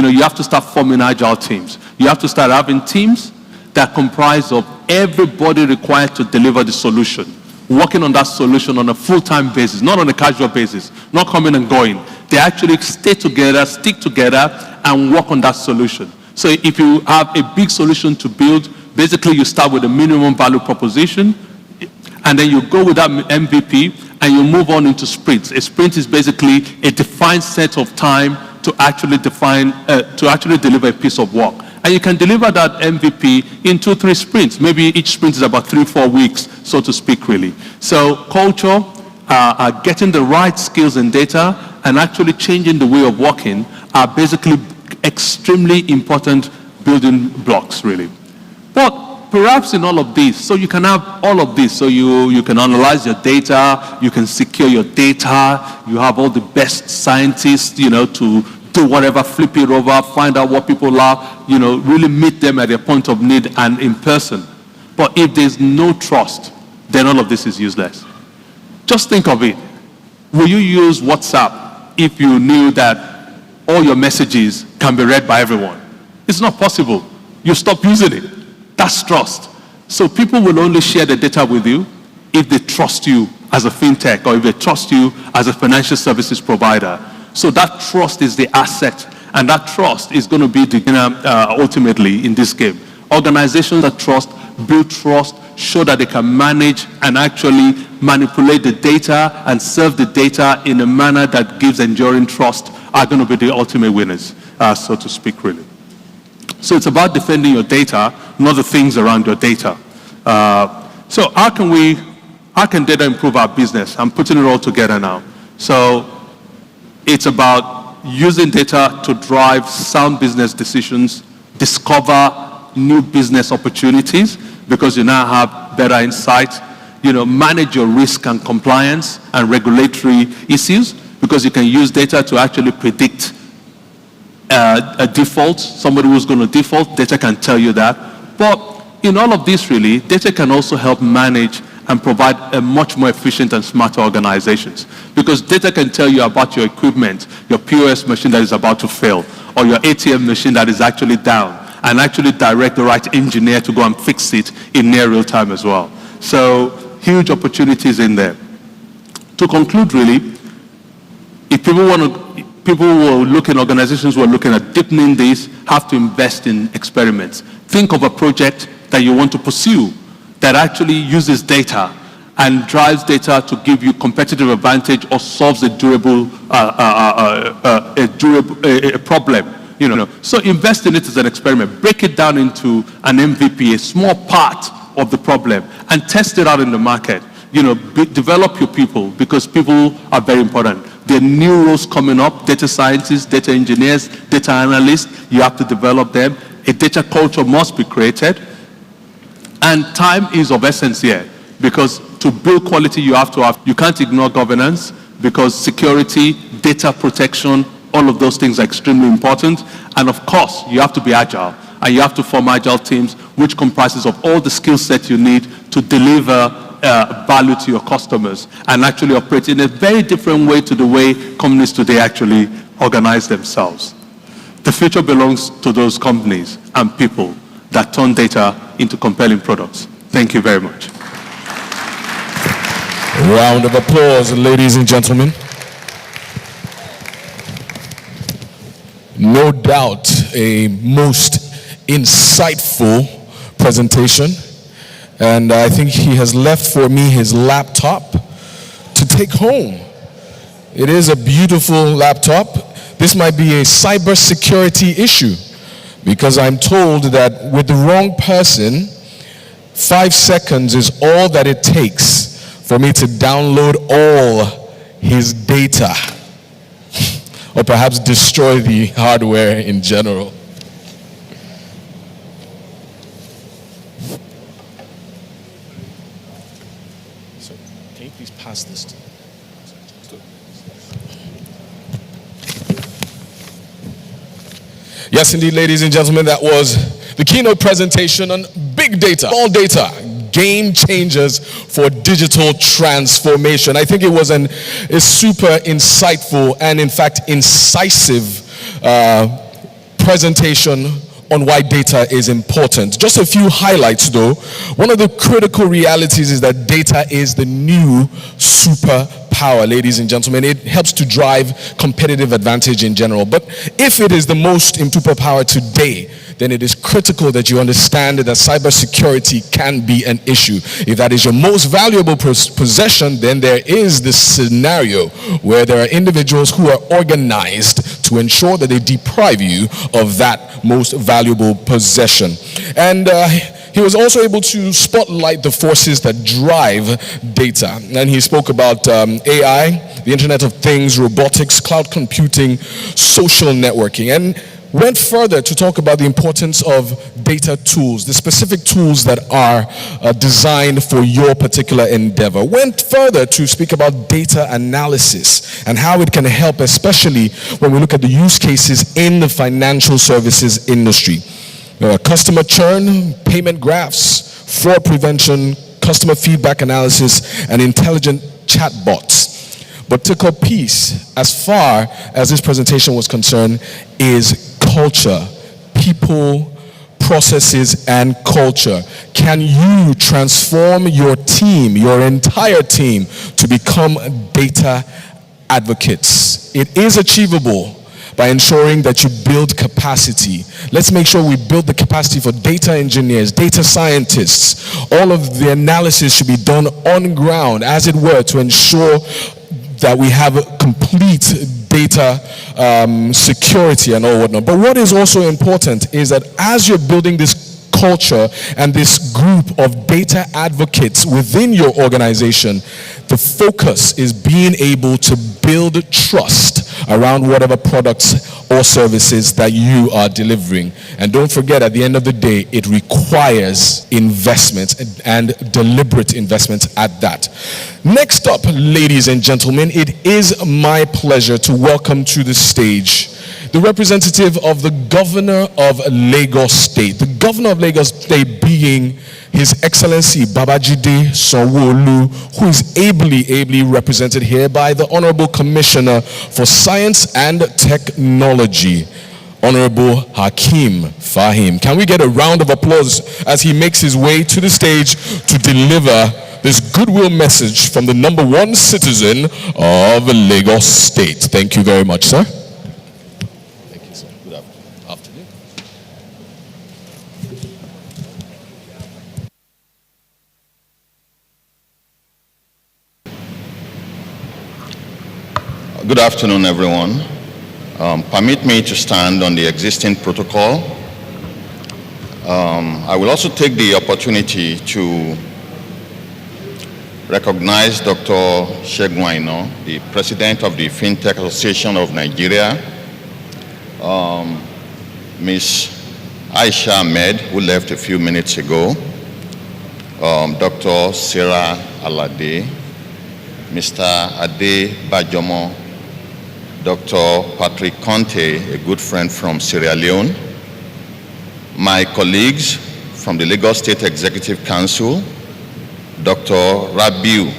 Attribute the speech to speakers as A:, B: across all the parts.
A: you have to start forming agile teams. You have to start having teams that comprise of everybody required to deliver the solution, working on that solution on a full-time basis, not on a casual basis, not coming and going. They actually stay together, stick together, and work on that solution. So if you have a big solution to build, basically you start with a minimum value proposition, and then you go with that MVP, and you move on into sprints. A sprint is basically a defined set of time to actually deliver a piece of work. And you can deliver that MVP in 2-3 sprints. Maybe each sprint is about 3-4 weeks, so to speak, really. So culture, getting the right skills and data, and actually changing the way of working are basically extremely important building blocks, really. But perhaps in all of this, so you can have all of this, so you can analyze your data, you can secure your data, you have all the best scientists, to do whatever, flip it over, find out what people are, really meet them at their point of need and in person. But if there's no trust, then all of this is useless. Just think of it. Will you use WhatsApp if you knew that all your messages can be read by everyone? It's not possible. You stop using it. That's trust. So people will only share the data with you if they trust you as a fintech, or if they trust you as a financial services provider. So that trust is the asset, and that trust is going to be the ultimately in this game. Organizations that trust, build trust, show that they can manage and actually manipulate the data and serve the data in a manner that gives enduring trust are going to be the ultimate winners, so to speak, really. So it's about defending your data, not the things around your data. So how can data improve our business? I'm putting it all together now. So it's about using data to drive sound business decisions, discover new business opportunities, because you now have better insight, manage your risk and compliance and regulatory issues, because you can use data to actually predict a default, somebody who's going to default. Data can tell you that. But in all of this, really, data can also help manage and provide a much more efficient and smarter organizations, because data can tell you about your equipment, your POS machine that is about to fail, or your ATM machine that is actually down, and actually direct the right engineer to go and fix it in near real time as well. So huge opportunities in there. To conclude, really, if people who are looking, organizations who are looking at deepening this, have to invest in experiments. Think of a project that you want to pursue that actually uses data and drives data to give you competitive advantage or solves a problem. So invest in it as an experiment. Break it down into an MVP, a small part of the problem, and test it out in the market. Develop your people, because people are very important. There are new roles coming up: data scientists, data engineers, data analysts. You have to develop them. A data culture must be created. And time is of essence here, because to build quality, you can't ignore governance, because security, data protection, all of those things are extremely important. And of course, you have to be agile, and you have to form agile teams, which comprises of all the skill set you need to deliver value to your customers and actually operate in a very different way to the way companies today actually organize themselves. The future belongs to those companies and people that turn data into compelling products. Thank you very much.
B: Round of applause, ladies and gentlemen. No doubt a most insightful presentation, and I think he has left for me his laptop to take home. It is a beautiful laptop. This might be a cybersecurity issue, because I'm told that with the wrong person, 5 seconds is all that it takes for me to download all his data, or perhaps destroy the hardware in general. So, can you please pass this to me? Yes, indeed, ladies and gentlemen, that was the keynote presentation on big data, all data, game changers for digital transformation. I think it was a super insightful and, in fact, incisive presentation on why data is important. Just a few highlights though. One of the critical realities is that data is the new superpower, ladies and gentlemen. It helps to drive competitive advantage in general. But if it is the most superpower today, then it is critical that you understand that cybersecurity can be an issue. If that is your most valuable possession, then there is this scenario where there are individuals who are organized to ensure that they deprive you of that most valuable possession. And he was also able to spotlight the forces that drive data. And he spoke about AI, the Internet of Things, robotics, cloud computing, social networking, and went further to talk about the importance of data tools, the specific tools that are designed for your particular endeavor. Went further to speak about data analysis and how it can help, especially when we look at the use cases in the financial services industry. Customer churn, payment graphs, fraud prevention, customer feedback analysis, and intelligent chatbots. But took a piece, as far as this presentation was concerned, is culture, people, processes, and culture. Can you transform your team, your entire team, to become data advocates? It is achievable by ensuring that you build capacity. Let's make sure we build the capacity for data engineers, data scientists. All of the analysis should be done on ground, as it were, to ensure that we have complete data security and all whatnot. But what is also important is that as you're building this culture and this group of data advocates within your organization, the focus is being able to build trust around whatever products or services that you are delivering. And don't forget, at the end of the day, it requires investment and deliberate investment at that. Next up, ladies and gentlemen, it is my pleasure to welcome to the stage the representative of the governor of Lagos State. The governor of Lagos State being His Excellency Babajide Sanwo-Olu, who is ably represented here by the Honorable Commissioner for Science and Technology, Honorable Hakeem Fahim. Can we get a round of applause as he makes his way to the stage to deliver this goodwill message from the #1 citizen of Lagos State? Thank you very much, sir. Thank you, sir. Good afternoon.
C: Good afternoon, everyone. Permit me to stand on the existing protocol. I will also take the opportunity to recognize Dr. Segun Aina, the President of the Fintech Association of Nigeria, Ms. Aisha Ahmed, who left a few minutes ago, Dr. Sarah Alade, Mr. Ade Bajomo, Dr. Patrick Conte, a good friend from Sierra Leone, my colleagues from the Lagos State Executive Council, Dr. Rabiu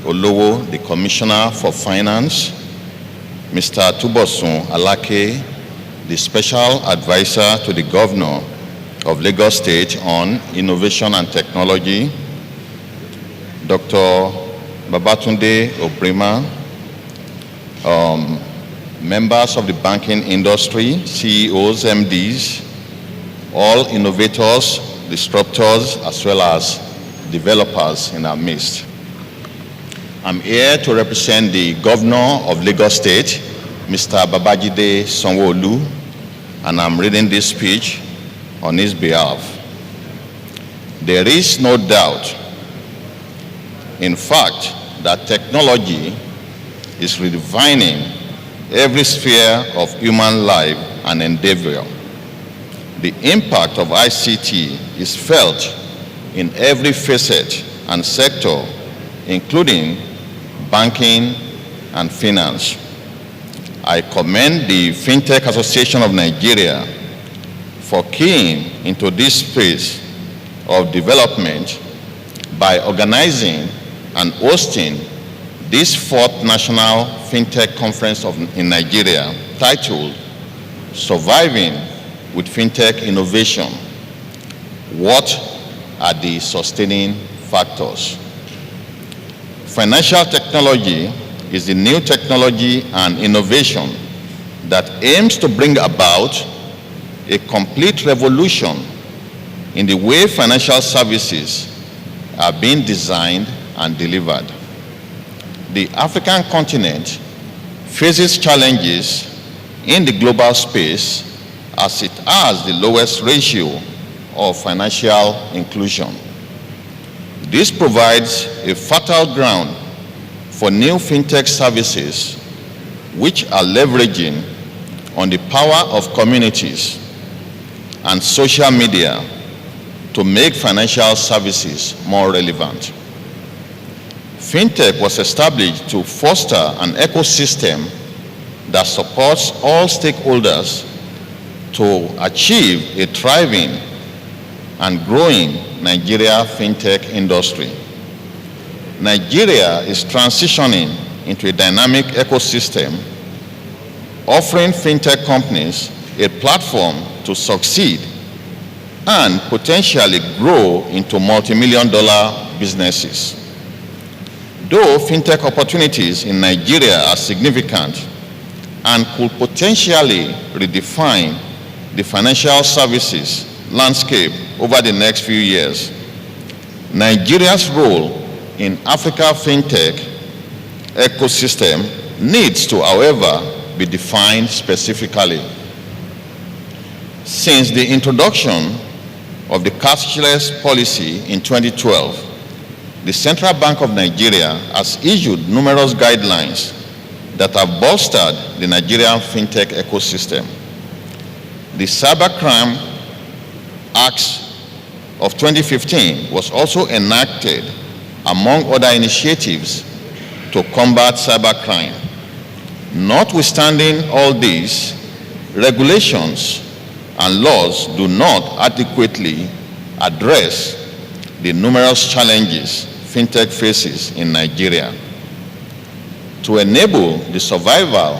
C: Olowo, the Commissioner for Finance, Mr. Tubosun Alake, the Special Advisor to the Governor of Lagos State on Innovation and Technology, Dr. Babatunde Obrima, members of the banking industry, CEOs, MDs, all innovators, disruptors, as well as developers in our midst. I'm here to represent the Governor of Lagos State, Mr. Babajide Sanwo-Olu, and I'm reading this speech on his behalf. There is no doubt, in fact, that technology is redefining every sphere of human life and endeavor. The impact of ICT is felt in every facet and sector, including banking and finance. I commend the Fintech Association of Nigeria for keying into this space of development by organizing and hosting this 4th National Fintech Conference in Nigeria, titled Surviving with fintech innovation? What are the sustaining factors? Financial technology is the new technology and innovation that aims to bring about a complete revolution in the way financial services are being designed and delivered. The African continent faces challenges in the global space as it has the lowest ratio of financial inclusion. This provides a fertile ground for new fintech services which are leveraging on the power of communities and social media to make financial services more relevant. Fintech was established to foster an ecosystem that supports all stakeholders to achieve a thriving and growing Nigeria fintech industry. Nigeria is transitioning into a dynamic ecosystem, offering fintech companies a platform to succeed and potentially grow into multi-million-dollar businesses. Though fintech opportunities in Nigeria are significant and could potentially redefine the financial services landscape over the next few years, Nigeria's role in Africa fintech ecosystem needs to, however, be defined specifically. Since the introduction of the cashless policy in 2012, the Central Bank of Nigeria has issued numerous guidelines that have bolstered the Nigerian fintech ecosystem. The Cybercrime Act of 2015 was also enacted among other initiatives to combat cybercrime. Notwithstanding all these, regulations and laws do not adequately address the numerous challenges fintech faces in Nigeria. To enable the survival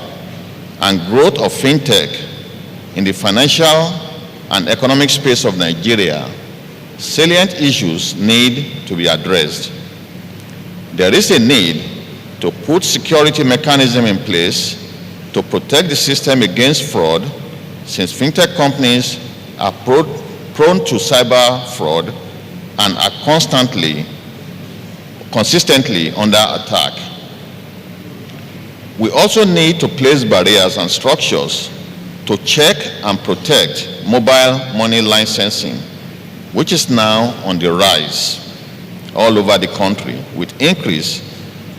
C: and growth of fintech in the financial and economic space of Nigeria, salient issues need to be addressed. There is a need to put security mechanisms in place to protect the system against fraud, since fintech companies are prone to cyber fraud and are consistently under attack. We also need to place barriers and structures to check and protect mobile money licensing, which is now on the rise all over the country, with increase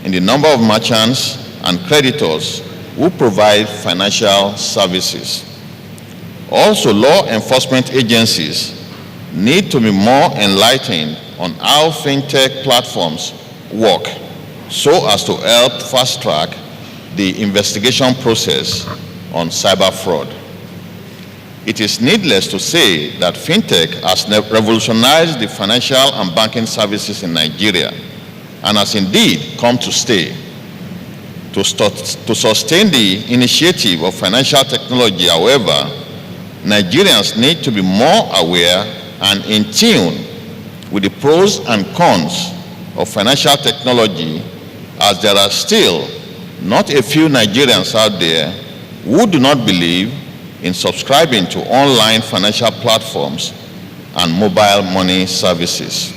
C: in the number of merchants and creditors who provide financial services. Also, law enforcement agencies need to be more enlightened on how fintech platforms work so as to help fast-track the investigation process on cyber fraud. It is needless to say that fintech has revolutionized the financial and banking services in Nigeria and has indeed come to stay. To sustain the initiative of financial technology, however, Nigerians need to be more aware and in tune with the pros and cons of financial technology, as there are still not a few Nigerians out there who do not believe in subscribing to online financial platforms and mobile money services.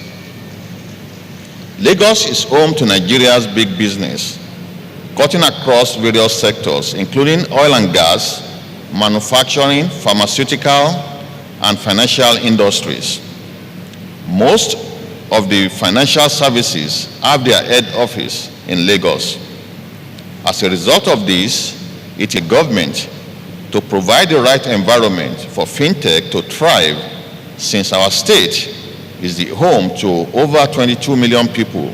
C: Lagos is home to Nigeria's big business, cutting across various sectors, including oil and gas, manufacturing, pharmaceutical, and financial industries. Most of the financial services have their head office in Lagos. As a result of this, it is government to provide the right environment for fintech to thrive, since our state is the home to over 22 million people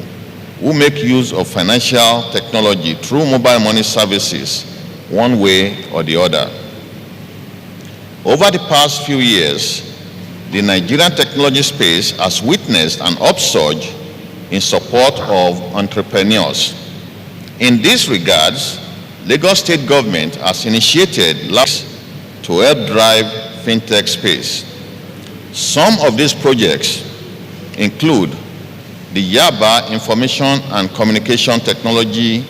C: who make use of financial technology through mobile money services, one way or the other. Over the past few years, the Nigerian technology space has witnessed an upsurge in support of entrepreneurs. In these regards, Lagos State government has initiated to help drive fintech space. Some of these projects include the Yaba Information and Communication Technology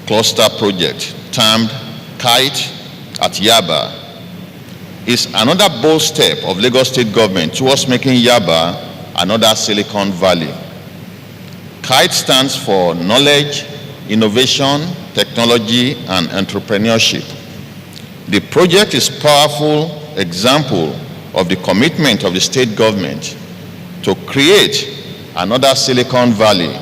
C: Cluster Project, termed KITE at Yaba, is another bold step of Lagos State government towards making Yaba another Silicon Valley. KITE stands for Knowledge, Innovation, Technology, and Entrepreneurship. The project is a powerful example of the commitment of the state government to create another Silicon Valley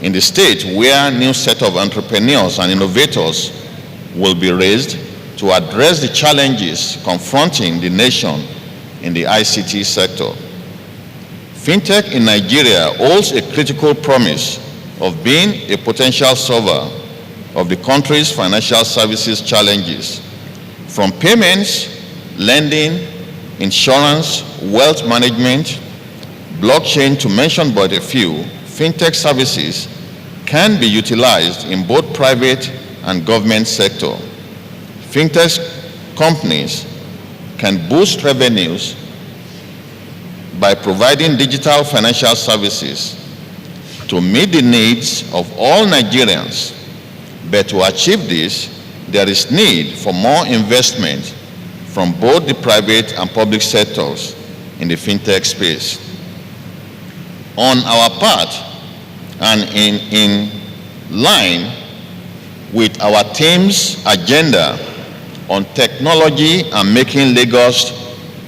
C: in the state where a new set of entrepreneurs and innovators will be raised to address the challenges confronting the nation in the ICT sector. Fintech in Nigeria holds a critical promise of being a potential solver of the country's financial services challenges, from payments, lending, insurance, wealth management, blockchain, to mention but a few. Fintech services can be utilized in both private and government sector. Fintech companies can boost revenues by providing digital financial services to meet the needs of all Nigerians. But to achieve this, there is need for more investment from both the private and public sectors in the fintech space. On our part, and in line with our team's agenda on technology and making Lagos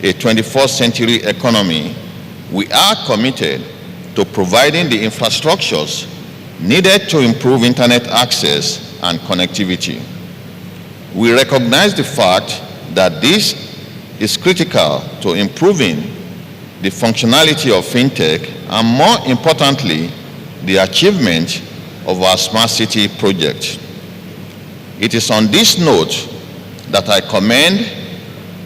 C: a 21st century economy, we are committed to providing the infrastructures needed to improve internet access and connectivity. We recognize the fact that this is critical to improving the functionality of fintech and, more importantly, the achievement of our Smart City project. It is on this note that I commend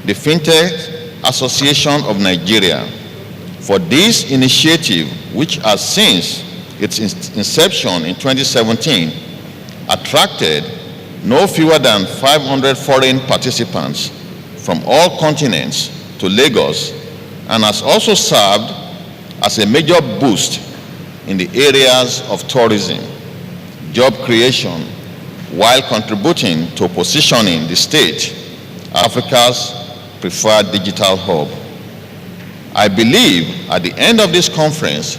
C: the Fintech Association of Nigeria for this initiative, which has since its inception in 2017 attracted no fewer than 500 foreign participants from all continents to Lagos, and has also served as a major boost in the areas of tourism, job creation, while contributing to positioning the state as Africa's preferred digital hub. I believe at the end of this conference,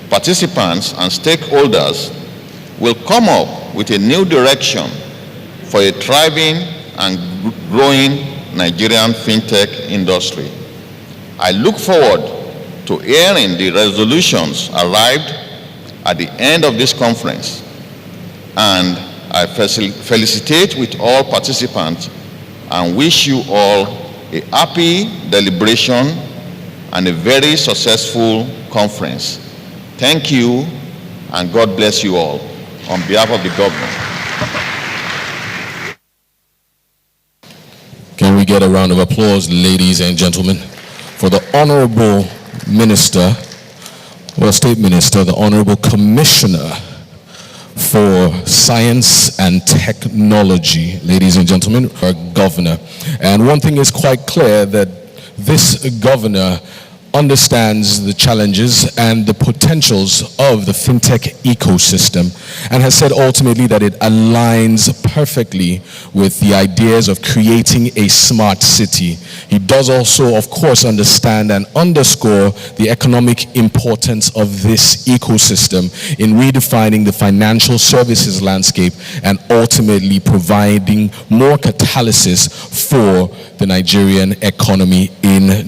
C: participants and stakeholders will come up with a new direction for a thriving and growing Nigerian fintech industry. I look forward to hearing the resolutions arrived at the end of this conference, and I felicitate with all participants and wish you all a happy deliberation and a very successful conference. Thank you, and God bless you all on behalf of the government.
B: Can we get a round of applause, ladies and gentlemen, for the Honorable Minister, well, State Minister, the Honorable Commissioner for Science and Technology, ladies and gentlemen, our Governor. And one thing is quite clear, that this Governor understands the challenges and the potentials of the fintech ecosystem, and has said ultimately that it aligns perfectly with the ideas of creating a smart city. He does also, of course, understand and underscore the economic importance of this ecosystem in redefining the financial services landscape and ultimately providing more catalysis for the Nigerian economy in